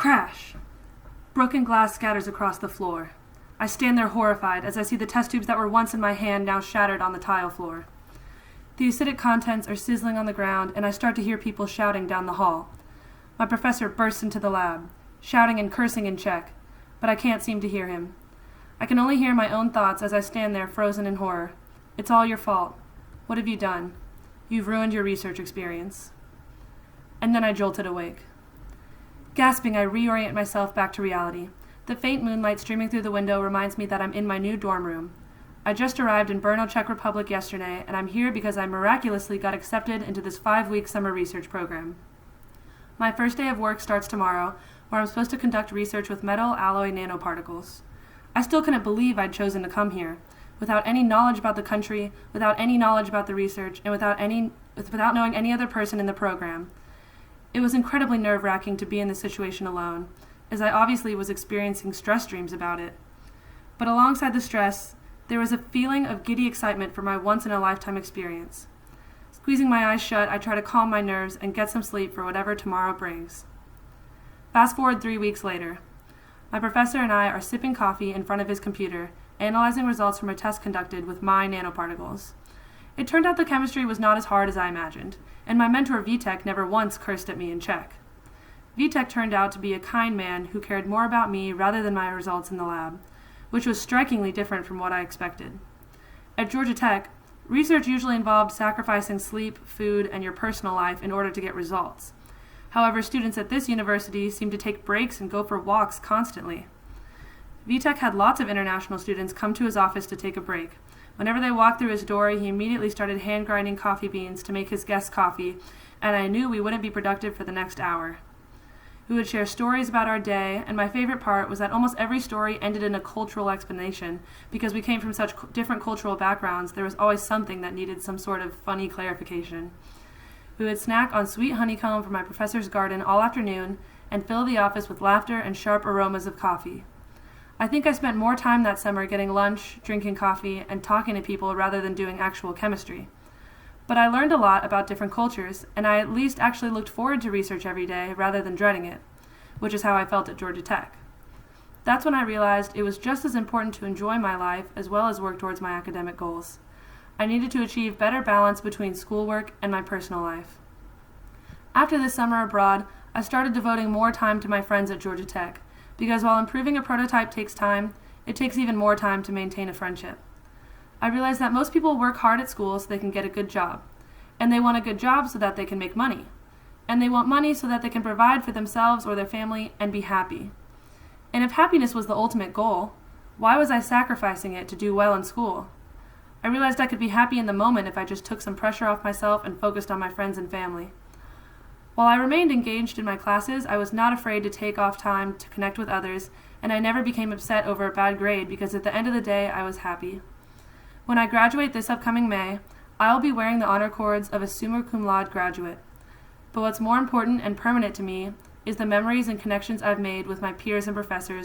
Crash! Broken glass scatters across the floor. I stand there horrified as I see the test tubes that were once in my hand now shattered on the tile floor. The acidic contents are sizzling on the ground, and I start to hear people shouting down the hall. My professor bursts into the lab, shouting and cursing in Czech, but I can't seem to hear him. I can only hear my own thoughts as I stand there frozen in horror. It's all your fault. What have you done? You've ruined your research experience. And then I jolted awake. Gasping, I reorient myself back to reality. The faint moonlight streaming through the window reminds me that I'm in my new dorm room. I just arrived in Brno, Czech Republic yesterday, and I'm here because I miraculously got accepted into this 5-week summer research program. My first day of work starts tomorrow, where I'm supposed to conduct research with metal alloy nanoparticles. I still couldn't believe I'd chosen to come here, without any knowledge about the country, without any knowledge about the research, and without knowing any other person in the program. It was incredibly nerve-wracking to be in this situation alone, as I obviously was experiencing stress dreams about it. But alongside the stress, there was a feeling of giddy excitement for my once-in-a-lifetime experience. Squeezing my eyes shut, I try to calm my nerves and get some sleep for whatever tomorrow brings. Fast forward 3 weeks later. My professor and I are sipping coffee in front of his computer, analyzing results from a test conducted with my nanoparticles. It turned out the chemistry was not as hard as I imagined, and my mentor Vitek never once cursed at me in Czech. Vitek turned out to be a kind man who cared more about me rather than my results in the lab, which was strikingly different from what I expected. At Georgia Tech, research usually involved sacrificing sleep, food, and your personal life in order to get results. However, students at this university seem to take breaks and go for walks constantly. Vitek had lots of international students come to his office to take a break. Whenever they walked through his door, he immediately started hand-grinding coffee beans to make his guests coffee, and I knew we wouldn't be productive for the next hour. We would share stories about our day, and my favorite part was that almost every story ended in a cultural explanation. Because we came from such different cultural backgrounds, there was always something that needed some sort of funny clarification. We would snack on sweet honeycomb from my professor's garden all afternoon and fill the office with laughter and sharp aromas of coffee. I think I spent more time that summer getting lunch, drinking coffee, and talking to people rather than doing actual chemistry. But I learned a lot about different cultures, and I at least actually looked forward to research every day rather than dreading it, which is how I felt at Georgia Tech. That's when I realized it was just as important to enjoy my life as well as work towards my academic goals. I needed to achieve better balance between schoolwork and my personal life. After this summer abroad, I started devoting more time to my friends at Georgia Tech, because while improving a prototype takes time, it takes even more time to maintain a friendship. I realized that most people work hard at school so they can get a good job, and they want a good job so that they can make money, and they want money so that they can provide for themselves or their family and be happy. And if happiness was the ultimate goal, why was I sacrificing it to do well in school? I realized I could be happy in the moment if I just took some pressure off myself and focused on my friends and family. While I remained engaged in my classes, I was not afraid to take off time to connect with others, and I never became upset over a bad grade because at the end of the day, I was happy. When I graduate this upcoming May, I'll be wearing the honor cords of a summa cum laude graduate. But what's more important and permanent to me is the memories and connections I've made with my peers and professors